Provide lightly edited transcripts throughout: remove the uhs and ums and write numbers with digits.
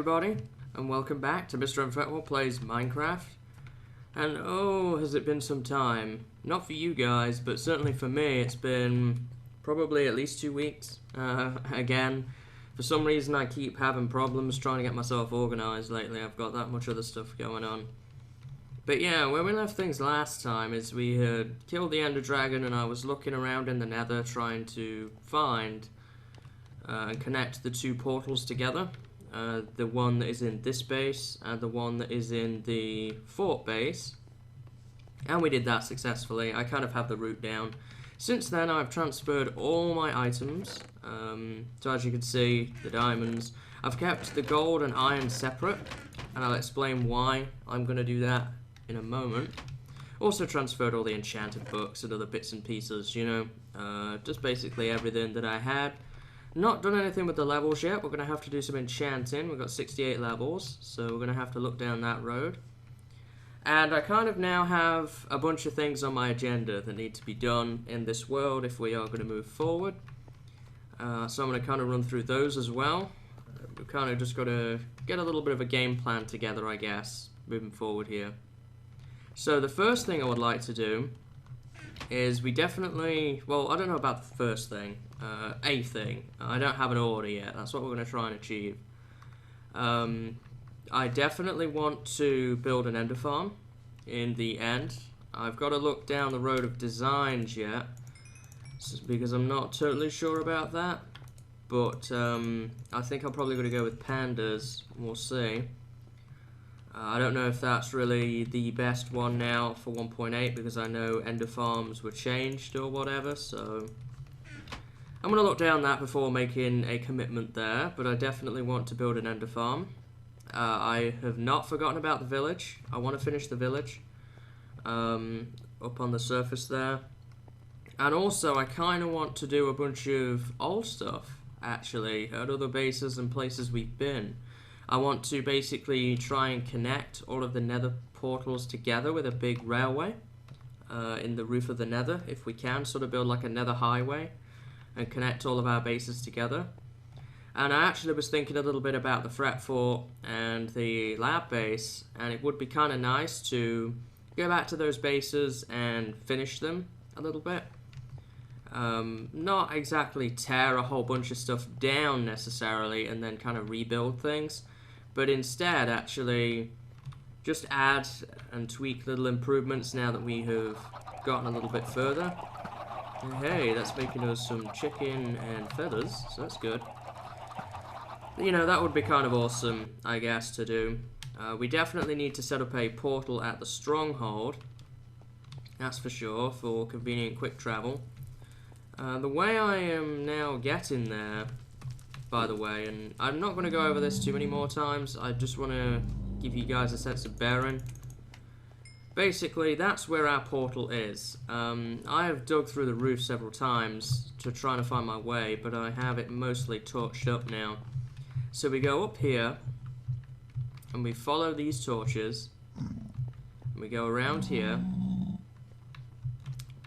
everybody, and welcome back to MrMFretwell Plays Minecraft. And oh, has it been some time. Not for you guys, but certainly for me, it's been probably at least 2 weeks. Again, for some reason I keep having problems trying to get myself organised lately. I've got that much other stuff going on. But yeah, where we left things last time is we had killed the Ender Dragon and I was looking around in the Nether trying to find and connect the two portals together. The one that is in this base and the one that is in the fort base. And we did that successfully. I kind of have the route down. Since then I've transferred all my items. So as you can see, the diamonds. I've kept the gold and iron separate. And I'll explain why I'm going to do that in a moment. Also transferred all the enchanted books and other bits and pieces, you know. Just basically everything that I had. Not done anything with the levels yet. We're going to have to do some enchanting. We've got 68 levels, so we're going to have to look down that road. And I kind of now have a bunch of things on my agenda that need to be done in this world if we are going to move forward. So I'm going to kind of run through those as well. We've kind of just got to get a little bit of a game plan together, I guess, moving forward here. So the first thing I would like to do is we definitely, well, I don't know about the first thing, a thing. I don't have an order yet. That's what we're going to try and achieve. I definitely want to build an ender farm in the end. I've got to look down the road of designs yet, because I'm not totally sure about that. But I think I'm probably going to go with pandas. We'll see. I don't know if that's really the best one now for 1.8 because I know ender farms were changed or whatever, so I'm going to look down that before making a commitment there, but I definitely want to build an ender farm. I have not forgotten about the village. I want to finish the village up on the surface there. And also I kind of want to do a bunch of old stuff actually at other bases and places we've been. I want to basically try and connect all of the nether portals together with a big railway in the roof of the nether, if we can, sort of build like a nether highway and connect all of our bases together. And I actually was thinking a little bit about the Fret Fort and the lab base, and it would be kind of nice to go back to those bases and finish them a little bit. Not exactly tear a whole bunch of stuff down necessarily and then kind of rebuild things, but instead actually just add and tweak little improvements now that we have gotten a little bit further. And hey, that's making us some chicken and feathers, so that's good. You know, that would be kind of awesome, I guess, to do. We definitely need to set up a portal at the stronghold, that's for sure, for convenient quick travel. The way I am now getting there, by the way, and I'm not going to go over this too many more times, I just want to give you guys a sense of bearing. Basically, that's where our portal is. I have dug through the roof several times to try to find my way, but I have it mostly torched up now. So we go up here, and we follow these torches, and we go around here.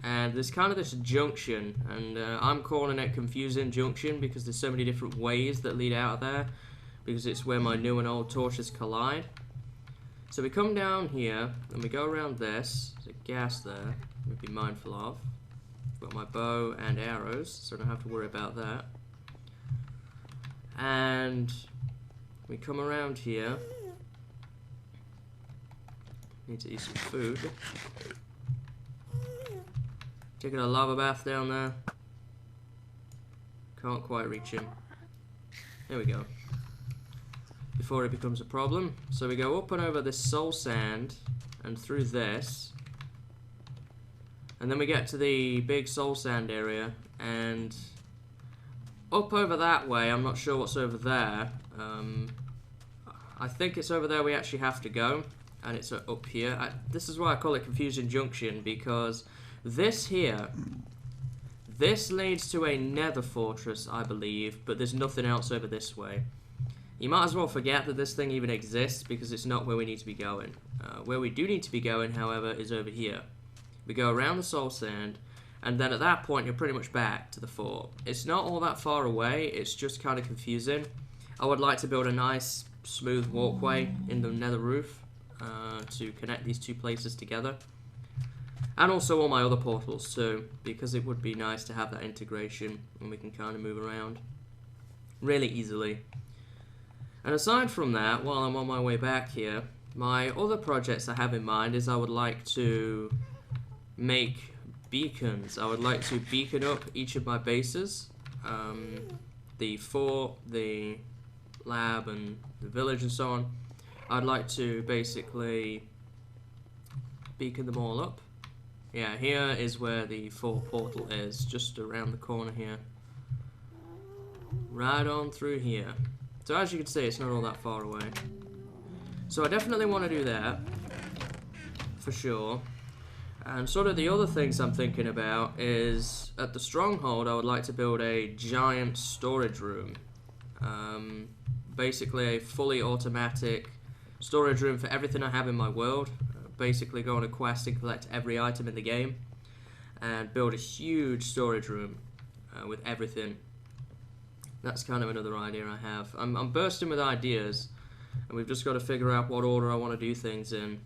And there's kind of this junction, and I'm calling it Confusing Junction because there's so many different ways that lead out of there, because it's where my new and old torches collide. So we come down here, and we go around this. There's a gas there, we'd be mindful of. I've got my bow and arrows, so I don't have to worry about that. And we come around here. Need to eat some food. Taking a lava bath down there. Can't quite reach him. There we go. Before it becomes a problem. So we go up and over this soul sand and through this. And then we get to the big soul sand area and up over that way. I'm not sure what's over there. I think it's over there we actually have to go. And it's up here. This is why I call it Confusing Junction, because this here, this leads to a nether fortress, I believe, but there's nothing else over this way. You might as well forget that this thing even exists because it's not where we need to be going. Where we do need to be going, however, is over here. We go around the soul sand, and then at that point you're pretty much back to the fort. It's not all that far away, it's just kind of confusing. I would like to build a nice smooth walkway in the nether roof to connect these two places together. And also all my other portals too, because it would be nice to have that integration and we can kind of move around really easily. And aside from that, while I'm on my way back here, my other projects I have in mind is I would like to make beacons. I would like to beacon up each of my bases, the fort, the lab and the village and so on. I'd like to basically beacon them all up. Yeah, here is where the fort portal is, just around the corner here. Right on through here. So as you can see, it's not all that far away. So I definitely want to do that, for sure. And sort of the other things I'm thinking about is, at the stronghold I would like to build a giant storage room. Basically a fully automatic storage room for everything I have in my world. Basically go on a quest and collect every item in the game and build a huge storage room with everything. That's kind of another idea I have. I'm bursting with ideas, and we've just got to figure out what order I want to do things in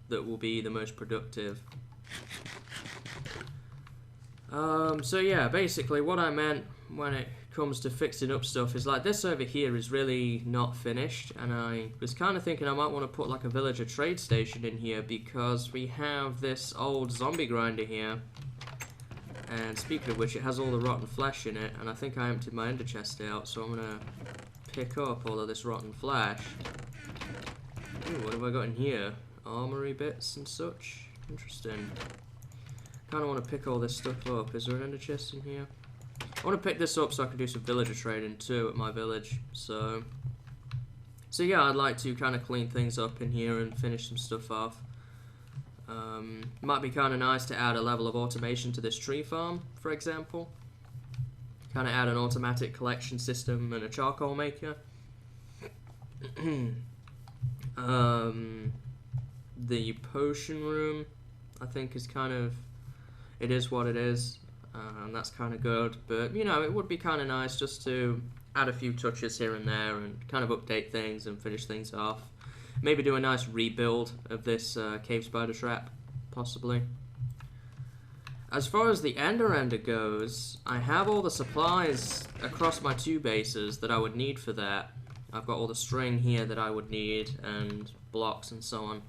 that will be the most productive. So yeah, basically what I meant when it comes to fixing up stuff is like this over here is really not finished, and I was kind of thinking I might want to put like a villager trade station in here because we have this old zombie grinder here, and speaking of which, it has all the rotten flesh in it, and I think I emptied my ender chest out, so I'm gonna pick up all of this rotten flesh. Ooh, what have I got in here? Armory bits and such. Interesting. Kind of want to pick all this stuff up. Is there an ender chest in here? I want to pick this up so I can do some villager trading too at my village. So yeah, I'd like to kind of clean things up in here and finish some stuff off. Might be kind of nice to add a level of automation to this tree farm, for example. Kind of add an automatic collection system and a charcoal maker. The potion room, I think, is kind of, it is what it is. And that's kind of good, but you know, it would be kind of nice just to add a few touches here and there and kind of update things and finish things off. Maybe do a nice rebuild of this cave spider trap, possibly. As far as the ender goes, I have all the supplies across my two bases that I would need for that. I've got all the string here that I would need and blocks and so on.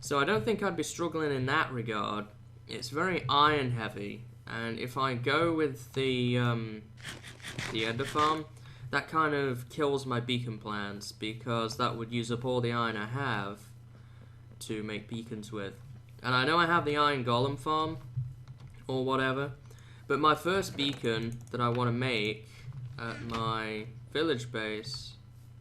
So I don't think I'd be struggling in that regard. It's very iron heavy. And if I go with the ender farm, that kind of kills my beacon plans because that would use up all the iron I have to make beacons with. And I know I have the iron golem farm or whatever, but my first beacon that I want to make at my village base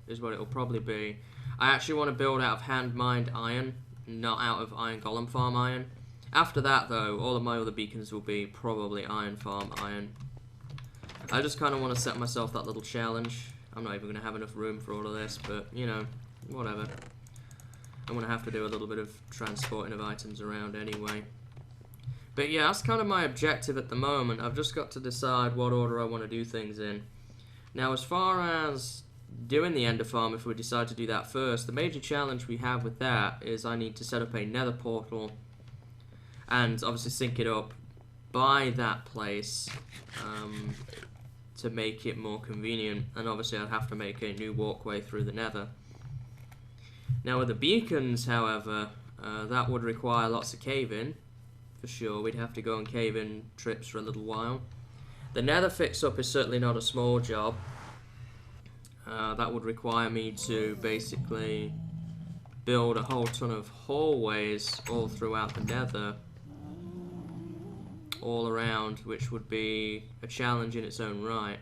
is what it'll probably be. I actually want to build out of hand mined iron, not out of iron golem farm iron. After that, though, all of my other beacons will be probably iron farm iron. I just kind of want to set myself that little challenge. I'm not even going to have enough room for all of this, but, you know, whatever. I'm going to have to do a little bit of transporting of items around anyway. But yeah, that's kind of my objective at the moment. I've just got to decide what order I want to do things in. Now, as far as doing the ender farm, if we decide to do that first, the major challenge we have with that is I need to set up a nether portal and obviously sync it up by that place to make it more convenient, and obviously I'd have to make a new walkway through the nether. Now with the beacons, however, that would require lots of cave-in, for sure. We'd have to go on cave-in trips for a little while. The nether fix-up is certainly not a small job. That would require me to basically build a whole ton of hallways all throughout the nether, all around, which would be a challenge in its own right.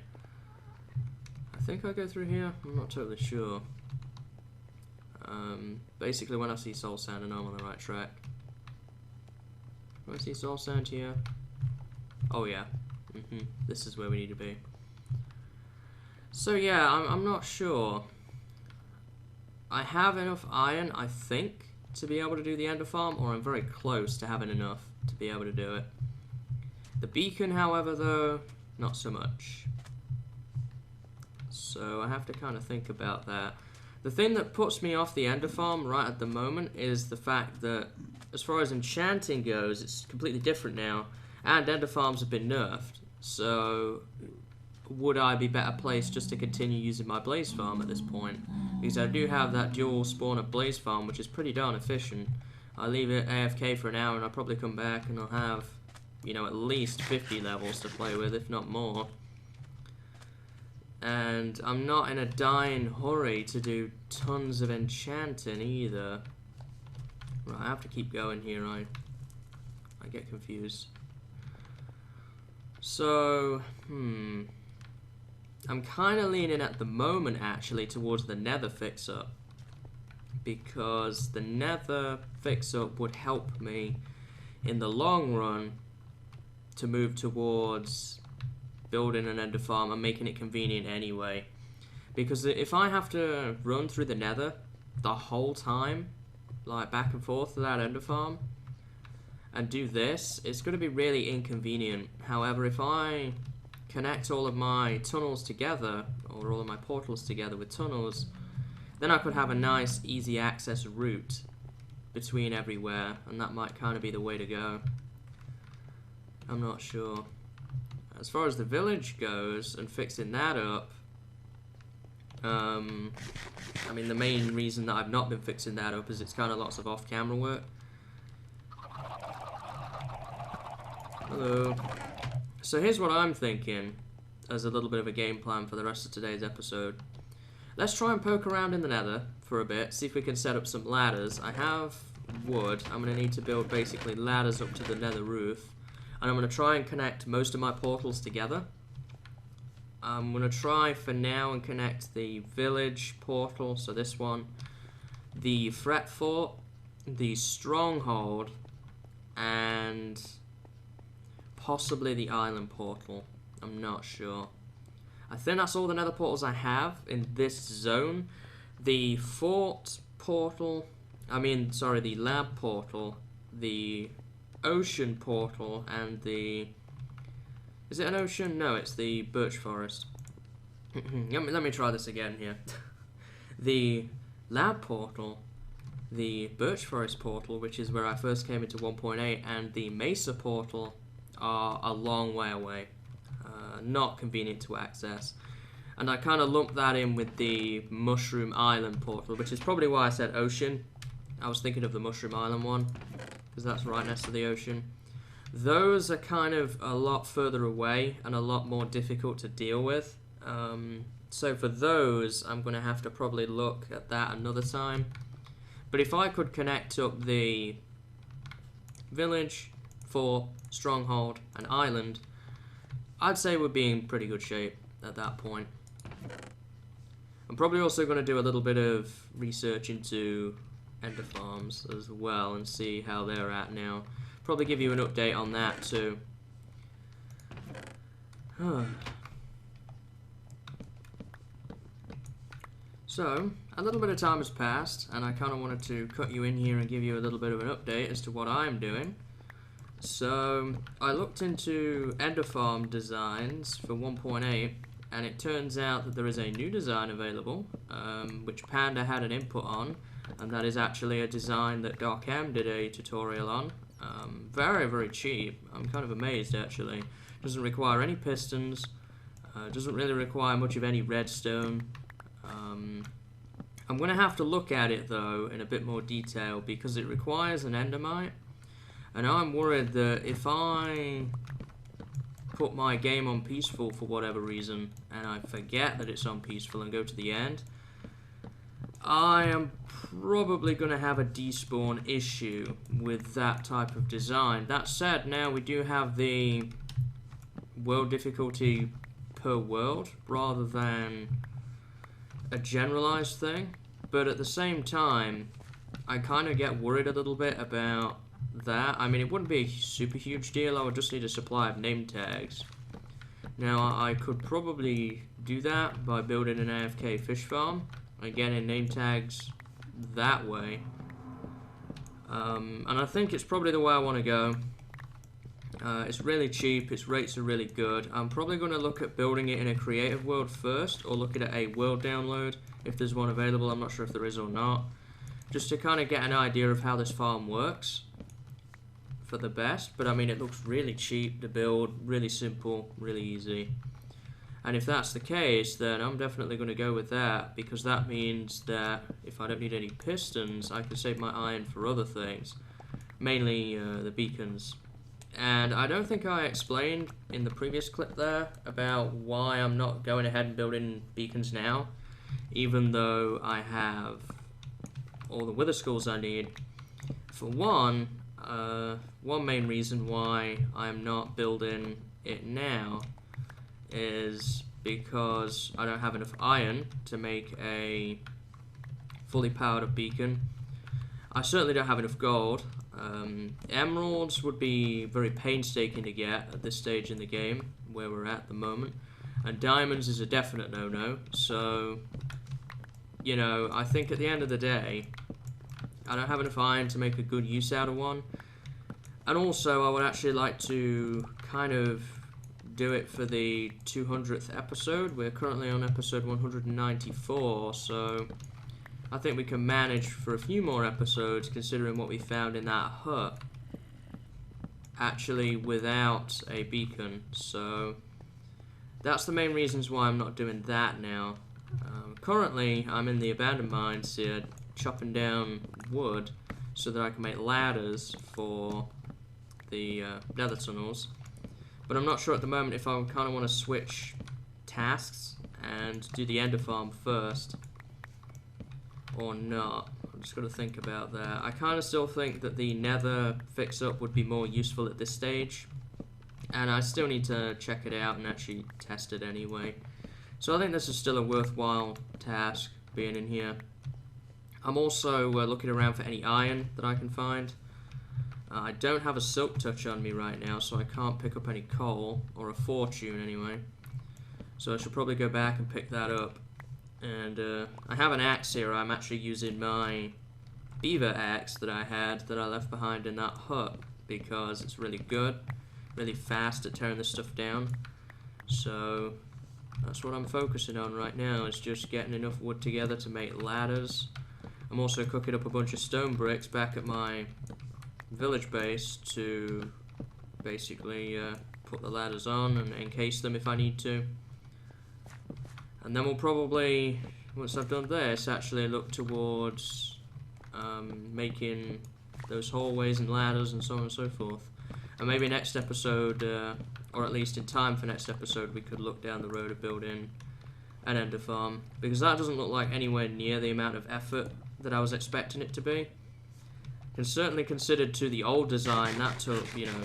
I think I go through here, I'm not totally sure. Basically when I see soul sand, I know I'm on the right track. Do I see soul sand here? Oh yeah, this is where we need to be. So yeah, I'm not sure. I have enough iron, I think, to be able to do the ender farm, or I'm very close to having enough to be able to do it. The beacon, however, though, not so much. So I have to kind of think about that. The thing that puts me off the ender farm right at the moment is the fact that as far as enchanting goes, it's completely different now, and ender farms have been nerfed. So would I be better placed just to continue using my blaze farm at this point? Because I do have that dual spawner blaze farm, which is pretty darn efficient. I leave it AFK for an hour and I'll probably come back and I'll have, you know, at least 50 levels to play with, if not more. And I'm not in a dying hurry to do tons of enchanting either. Right, I have to keep going here, I get confused. So, I'm kind of leaning at the moment actually towards the nether fix-up, because the nether fix-up would help me in the long run to move towards building an ender farm and making it convenient anyway. Because if I have to run through the nether the whole time, like back and forth to that ender farm, and do this, it's going to be really inconvenient. However, if I connect all of my tunnels together, or all of my portals together with tunnels, then I could have a nice easy access route between everywhere, and that might kind of be the way to go. I'm not sure. As far as the village goes and fixing that up, I mean, the main reason that I've not been fixing that up is it's kind of lots of off-camera work. Hello. So here's what I'm thinking as a little bit of a game plan for the rest of today's episode. Let's try and poke around in the nether for a bit, see if we can set up some ladders. I have wood. I'm going to need to build basically ladders up to the nether roof. And I'm going to try and connect most of my portals together. I'm going to try for now and connect the village portal, so this one, the fret fort, the stronghold, and possibly the island portal. I'm not sure. I think that's all the nether portals I have in this zone. The fort portal, the lab portal, the ocean portal, and the... Is it an ocean? No, it's the birch forest. let me try this again here. The lab portal, the birch forest portal, which is where I first came into 1.8, and the mesa portal are a long way away. Not convenient to access. And I kind of lumped that in with the mushroom island portal, which is probably why I said ocean. I was thinking of the mushroom island one, because that's right next to the ocean. Those are kind of a lot further away and a lot more difficult to deal with. So for those, I'm going to have to probably look at that another time. But if I could connect up the village, fort, stronghold, and island, I'd say we'd be in pretty good shape at that point. I'm probably also going to do a little bit of research into ender farms as well and see how they're at now. Probably give you an update on that too. So, a little bit of time has passed, and I kind of wanted to cut you in here and give you a little bit of an update as to what I'm doing. So, I looked into ender farm designs for 1.8, and it turns out that there is a new design available, which Panda had an input on, and that is actually a design that Doc M did a tutorial on. Very, very cheap. I'm kind of amazed, actually. Doesn't require any pistons, doesn't really require much of any redstone. I'm going to have to look at it, though, in a bit more detail, because it requires an endermite. And I'm worried that if I put my game on peaceful for whatever reason, and I forget that it's on peaceful and go to the end, I am probably going to have a despawn issue with that type of design. That said, now we do have the world difficulty per world, rather than a generalized thing. But at the same time, I kind of get worried a little bit about that. I mean, it wouldn't be a super huge deal. I would just need a supply of name tags. Now, I could probably do that by building an AFK fish farm and getting name tags that way. And I think it's probably the way I want to go. It's really cheap, its rates are really good. I'm probably going to look at building it in a creative world first, or looking at a world download, if there's one available. I'm not sure if there is or not. Just to kind of get an idea of how this farm works for the best. But I mean, it looks really cheap to build, really simple, really easy. And if that's the case, then I'm definitely going to go with that, because that means that if I don't need any pistons, I can save my iron for other things, mainly the beacons. And I don't think I explained in the previous clip there about why I'm not going ahead and building beacons now, even though I have all the wither skulls I need. For one main reason why I'm not building it now is because I don't have enough iron to make a fully powered up beacon. I certainly don't have enough gold. Emeralds would be very painstaking to get at this stage in the game where we're at the moment, and diamonds is a definite no-no. So, you know, I think at the end of the day, I don't have enough iron to make a good use out of one. And also, I would actually like to kind of do it for the 200th episode. We're currently on episode 194, so I think we can manage for a few more episodes, considering what we found in that hut, actually without a beacon. So that's the main reasons why I'm not doing that now. Currently, I'm in the abandoned mines here, chopping down wood so that I can make ladders for the nether tunnels. But I'm not sure at the moment if I kind of want to switch tasks and do the ender farm first or not. I'm just going to think about that. I kind of still think that the nether fix-up would be more useful at this stage, and I still need to check it out and actually test it anyway. So I think this is still a worthwhile task, being in here. I'm also looking around for any iron that I can find. I don't have a silk touch on me right now, so I can't pick up any coal, or a fortune anyway. So I should probably go back and pick that up. And I have an axe here. I'm actually using my beaver axe that I had that I left behind in that hut, because it's really good, really fast at tearing this stuff down. So that's what I'm focusing on right now, is just getting enough wood together to make ladders. I'm also cooking up a bunch of stone bricks back at my village base to basically put the ladders on and encase them if I need to. And then we'll probably, once I've done this, actually look towards making those hallways and ladders and so on and so forth. And maybe next episode, or at least in time for next episode, we could look down the road of building an ender farm, because that doesn't look like anywhere near the amount of effort that I was expecting it to be. And certainly considered to the old design, that took, you know,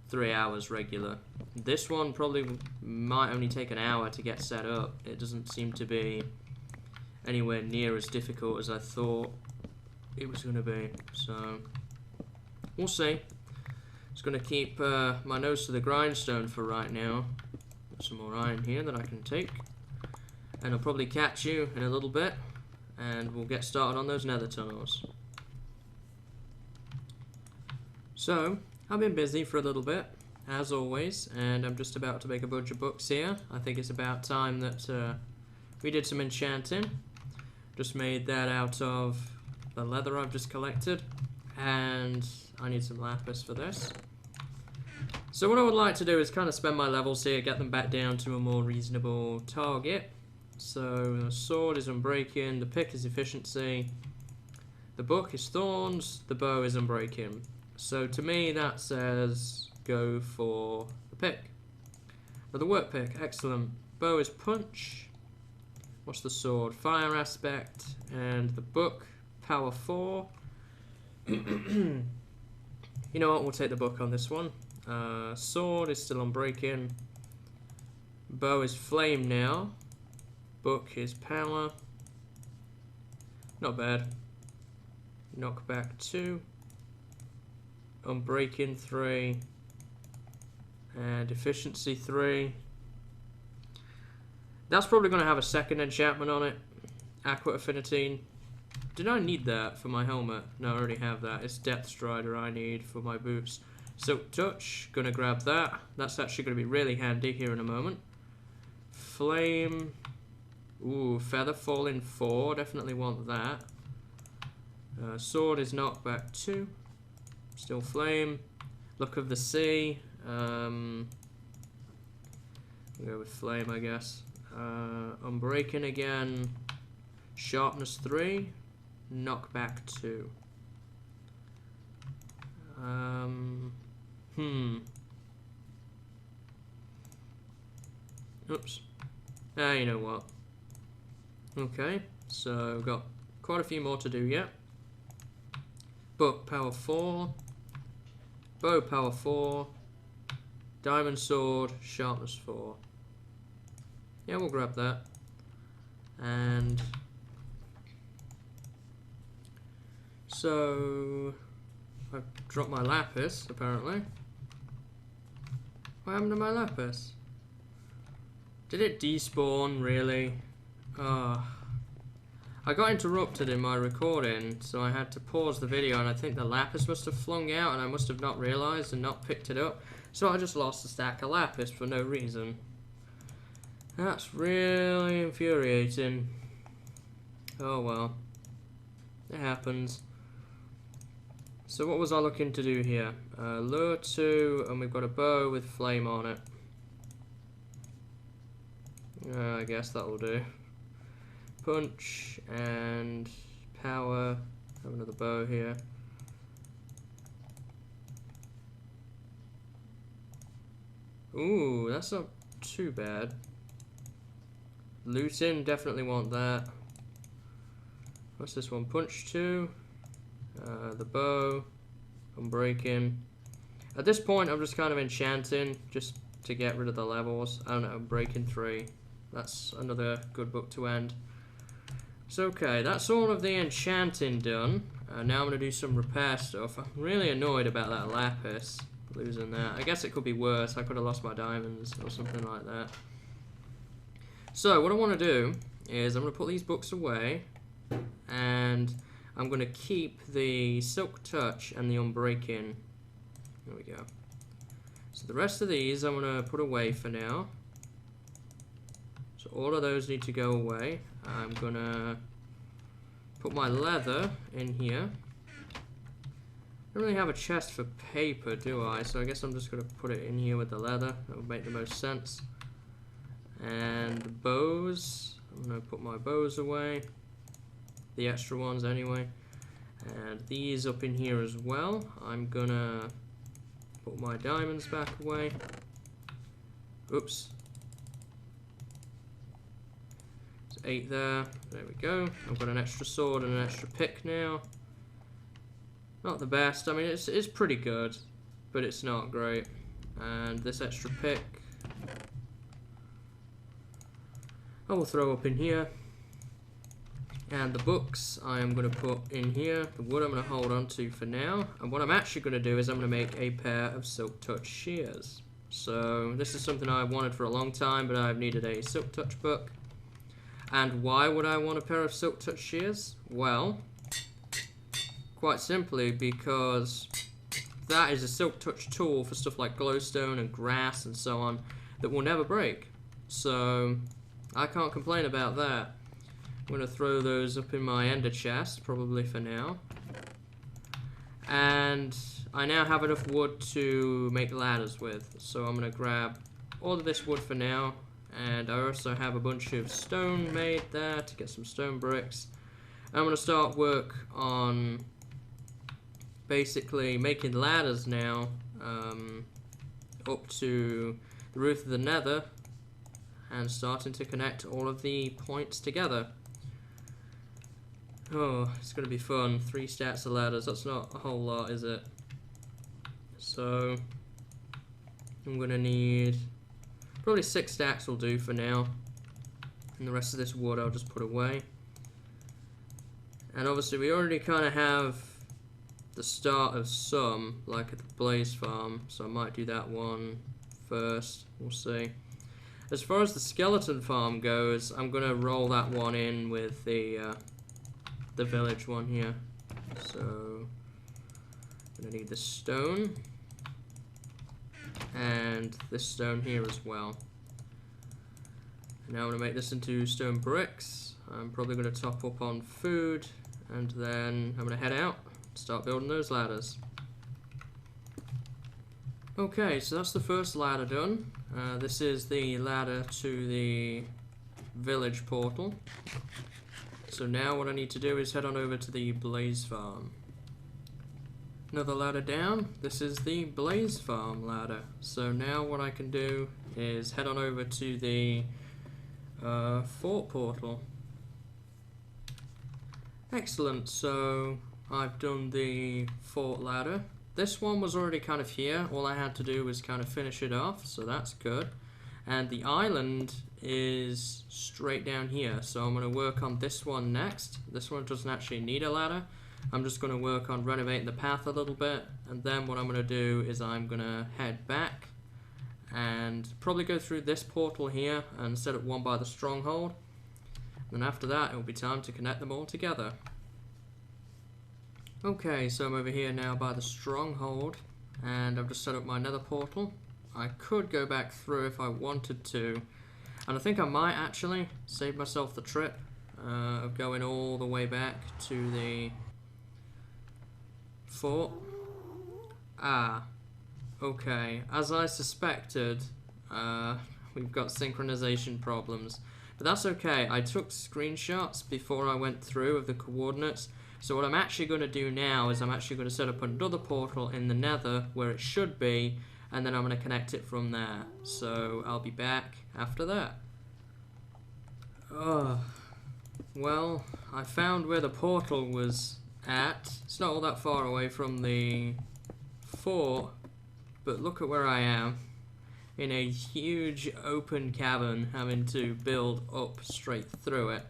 3 hours regular. This one probably might only take an hour to get set up. It doesn't seem to be anywhere near as difficult as I thought it was going to be. So we'll see. Just going to keep my nose to the grindstone for right now. Got some more iron here that I can take. And I'll probably catch you in a little bit, and we'll get started on those nether tunnels. So, I've been busy for a little bit, as always, and I'm just about to make a bunch of books here. I think it's about time that we did some enchanting. Just made that out of the leather I've just collected, and I need some lapis for this. So what I would like to do is kind of spend my levels here, get them back down to a more reasonable target. So the sword is unbreaking, the pick is efficiency, the book is thorns, the bow is unbreaking. So to me that says go for the pick. Or the work pick, excellent. Bow is punch. What's the sword? Fire aspect. And the book, power 4. You know what, we'll take the book on this one. Sword is still unbreaking. Bow is flame now. Book is power. Not bad. Knockback 2. Unbreaking 3. And efficiency 3. That's probably going to have a second enchantment on it. Aqua Affinity. Did I need that for my helmet? No, I already have that. It's Depth Strider I need for my boots. Silk Touch, gonna grab that. That's actually gonna be really handy here in a moment. Flame. Ooh, Feather Falling 4, definitely want that. Sword is knockback 2. Still Flame. Look of the Sea. We'll go with Flame, I guess. Unbreaking again. Sharpness 3. Knockback 2. Oops. You know what? Okay, so we've got quite a few more to do yet. Book power 4. Bow power 4. Diamond sword, sharpness 4. Yeah, we'll grab that. And so I've dropped my Lapis, apparently. What happened to my Lapis? Did it despawn, really? I got interrupted in my recording, so I had to pause the video, and I think the Lapis must have flung out, and I must have not realised and not picked it up. So I just lost a stack of Lapis for no reason. That's really infuriating. Oh well. It happens. So what was I looking to do here? Lure 2, and we've got a bow with flame on it. I guess that'll do. Punch and power. Have another bow here. Ooh, that's not too bad. Looting, definitely want that. What's this one? Punch 2. The bow. Unbreaking. At this point, I'm just kind of enchanting just to get rid of the levels. I don't know, breaking 3. That's another good book to end. So okay, that's all of the enchanting done. Now I'm going to do some repair stuff. I'm really annoyed about that Lapis. Losing that. I guess it could be worse. I could have lost my diamonds or something like that. So what I want to do is I'm going to put these books away. And I'm going to keep the Silk Touch and the Unbreaking. There we go. So the rest of these I'm going to put away for now. So all of those need to go away. I'm going to put my leather in here. I don't really have a chest for paper, do I? So I guess I'm just going to put it in here with the leather. That would make the most sense. And bows. I'm going to put my bows away. The extra ones anyway. And these up in here as well. I'm going to put my diamonds back away. Oops. 8 there. There we go. I've got an extra sword and an extra pick now. Not the best. I mean, it's pretty good, but it's not great. And this extra pick I will throw up in here. And the books I am going to put in here. The wood I'm going to hold on to for now. And what I'm actually going to do is I'm going to make a pair of Silk Touch shears. So this is something I've wanted for a long time, but I've needed a Silk Touch book. And why would I want a pair of Silk Touch shears? Well, quite simply because that is a Silk Touch tool for stuff like glowstone and grass and so on that will never break. So I can't complain about that. I'm going to throw those up in my ender chest, probably for now. And I now have enough wood to make ladders with. So I'm going to grab all of this wood for now. And I also have a bunch of stone made there to get some stone bricks. I'm going to start work on basically making ladders now up to the roof of the nether and starting to connect all of the points together. Oh, it's going to be fun. 3 stacks of ladders, that's not a whole lot, is it? So I'm going to need probably 6 stacks will do for now. And the rest of this wood I'll just put away. And obviously we already kind of have the start of some, like at the Blaze Farm, so I might do that one first, we'll see. As far as the Skeleton Farm goes, I'm going to roll that one in with the village one here. So, I'm going to need the stone. and this stone here as well. Now I'm going to make this into stone bricks. I'm probably going to top up on food, and then I'm going to head out, start building those ladders. Okay, so that's the first ladder done. This is the ladder to the village portal. So now what I need to do is head on over to the blaze farm. Another ladder down. This is the blaze farm ladder. So now what I can do is head on over to the fort portal. Excellent, so I've done the fort ladder. This one was already kind of here. All I had to do was kind of finish it off, so that's good. And the island is straight down here, so I'm going to work on this one next. This one doesn't actually need a ladder. I'm just going to work on renovating the path a little bit, and then what I'm going to do is I'm going to head back and probably go through this portal here and set up one by the stronghold. And after that, it'll be time to connect them all together. Okay, so I'm over here now by the stronghold, and I've just set up my nether portal. I could go back through if I wanted to, and I think I might actually save myself the trip of going all the way back to the fort. Okay, as I suspected, we've got synchronization problems. But that's okay, I took screenshots before I went through of the coordinates. So what I'm actually going to do now is I'm actually going to set up another portal in the nether where it should be, and then I'm going to connect it from there. So I'll be back after that. Well, I found where the portal was at. It's not all that far away from the fort, but look at where I am. In a huge open cavern, having to build up straight through it.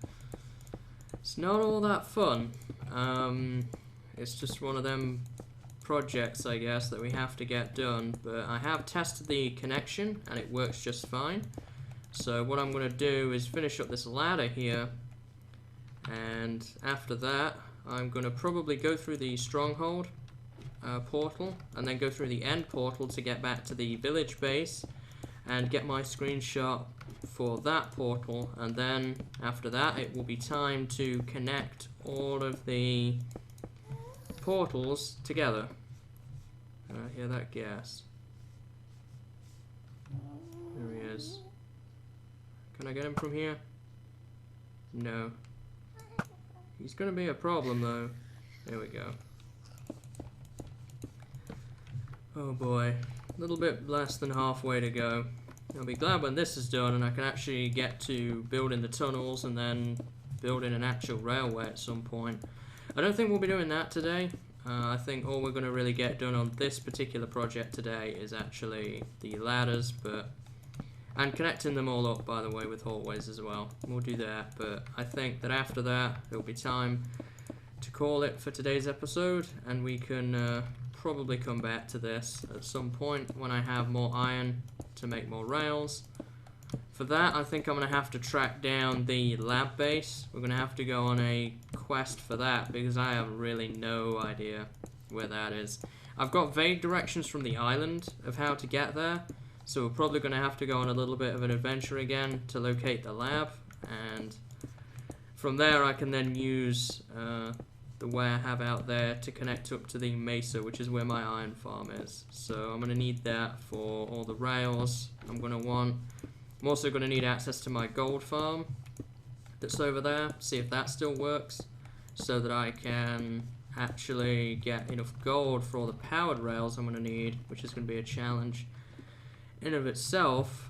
It's not all that fun. It's just one of them projects, I guess, that we have to get done. But I have tested the connection, and it works just fine. So what I'm going to do is finish up this ladder here. And after that, I'm going to probably go through the stronghold portal, and then go through the end portal to get back to the village base and get my screenshot for that portal, and then after that it will be time to connect all of the portals together. I hear that gas. There he is. Can I get him from here? No. He's gonna be a problem though. There we go. Oh boy, a little bit less than halfway to go. I'll be glad when this is done and I can actually get to building the tunnels and then building an actual railway at some point. I don't think we'll be doing that today. I think all we're going to really get done on this particular project today is actually the ladders, and connecting them all up, by the way, with hallways as well. We'll do that, but I think that after that it'll be time to call it for today's episode, and we can probably come back to this at some point when I have more iron to make more rails. For that, I think I'm going to have to track down the lab base. We're going to have to go on a quest for that because I have really no idea where that is. I've got vague directions from the island of how to get there, so we're probably going to have to go on a little bit of an adventure again to locate the lab, and from there I can then use the way I have out there to connect up to the mesa, which is where my iron farm is. So I'm going to need that for all the rails I'm going to want. I'm also going to need access to my gold farm that's over there, see if that still works, so that I can actually get enough gold for all the powered rails I'm going to need, which is going to be a challenge in of itself,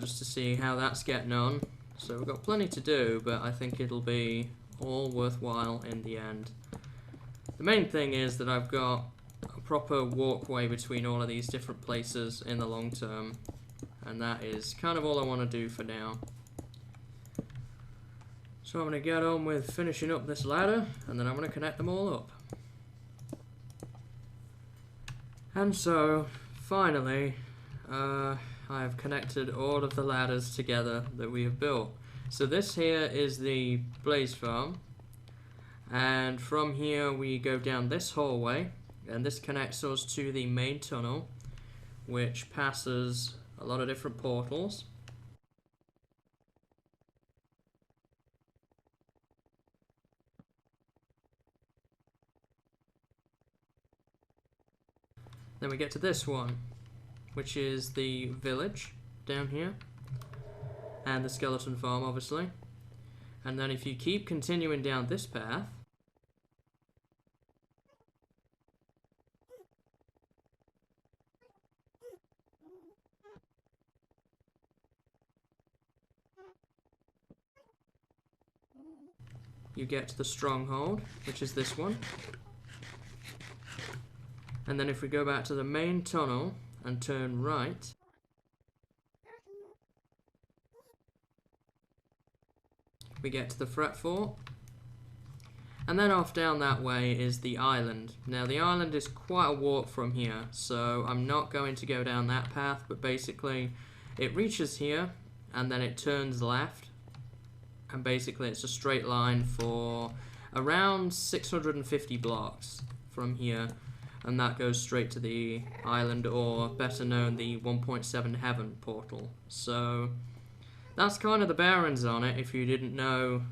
just to see how that's getting on. So we've got plenty to do, but I think it'll be all worthwhile in the end. The main thing is that I've got a proper walkway between all of these different places in the long term, and that is kind of all I want to do for now. So I'm going to get on with finishing up this ladder, and then I'm going to connect them all up. And so, finally, I have connected all of the ladders together that we have built. So this here is the blaze farm, and from here we go down this hallway, and this connects us to the main tunnel, which passes a lot of different portals. Then we get to this one, which is the village down here, and the skeleton farm, obviously. And then if you keep continuing down this path, you get to the stronghold, which is this one. And then if we go back to the main tunnel and turn right, we get to the Fret Fort. And then off down that way is the island. Now the island is quite a walk from here, so I'm not going to go down that path, but basically it reaches here and then it turns left, and basically it's a straight line for around 650 blocks from here, and that goes straight to the island, or better known, the 1.7 heaven portal. So that's kind of the bearings on it, if you didn't know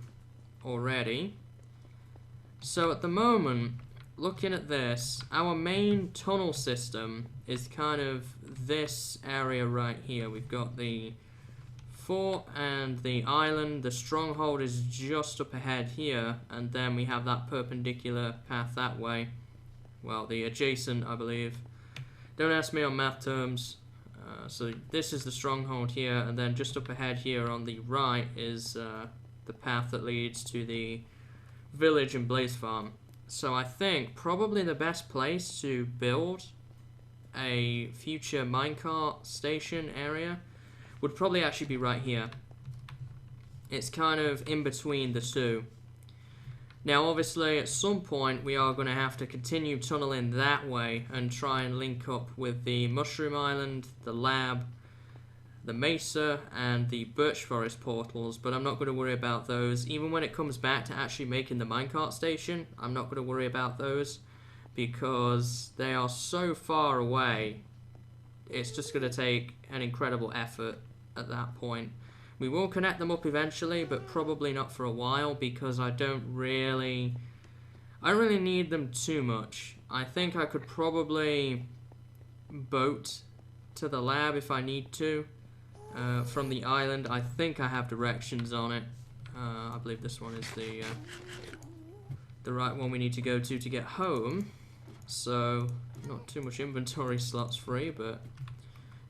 already. So at the moment, looking at this, our main tunnel system is kind of this area right here. We've got the fort and the island. The stronghold is just up ahead here, and then we have that perpendicular path that way. Well, the adjacent, I believe. Don't ask me on math terms. So this is the stronghold here, and then just up ahead here on the right is the path that leads to the village and blaze farm. So I think probably the best place to build a future minecart station area would probably actually be right here. It's kind of in between the two. Now obviously at some point we are going to have to continue tunneling that way and try and link up with the Mushroom Island, the lab, the Mesa, and the Birch Forest portals, but I'm not going to worry about those. Even when it comes back to actually making the minecart station, I'm not going to worry about those because they are so far away. It's just going to take an incredible effort at that point. We will connect them up eventually, but probably not for a while because I don't really need them too much. I think I could probably boat to the lab if I need to. From the island, I think I have directions on it. I believe this one is the right one we need to go to get home. So, not too much inventory slots free, but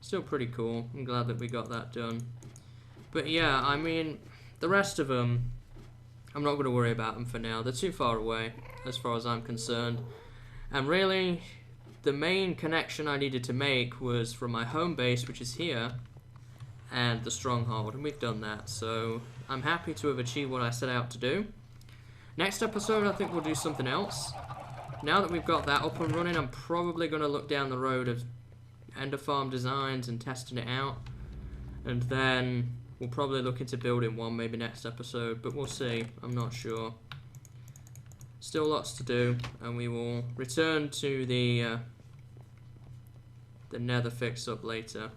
still pretty cool. I'm glad that we got that done. But yeah, I mean, the rest of them, I'm not going to worry about them for now. They're too far away, as far as I'm concerned. And really, the main connection I needed to make was from my home base, which is here, and the stronghold, and we've done that, so I'm happy to have achieved what I set out to do. Next episode I think we'll do something else. Now that we've got that up and running, I'm probably going to look down the road of Ender Farm designs and testing it out, and then we'll probably look into building one maybe next episode, but we'll see. I'm not sure. Still lots to do, and we will return to the nether fix-up later.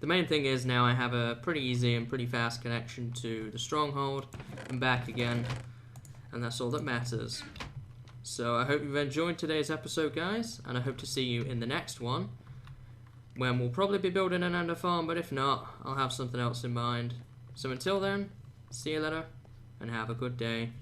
The main thing is now I have a pretty easy and pretty fast connection to the stronghold and back again, and that's all that matters. So I hope you've enjoyed today's episode, guys, and I hope to see you in the next one, when we'll probably be building an ender farm, but if not, I'll have something else in mind. So until then, see you later, and have a good day.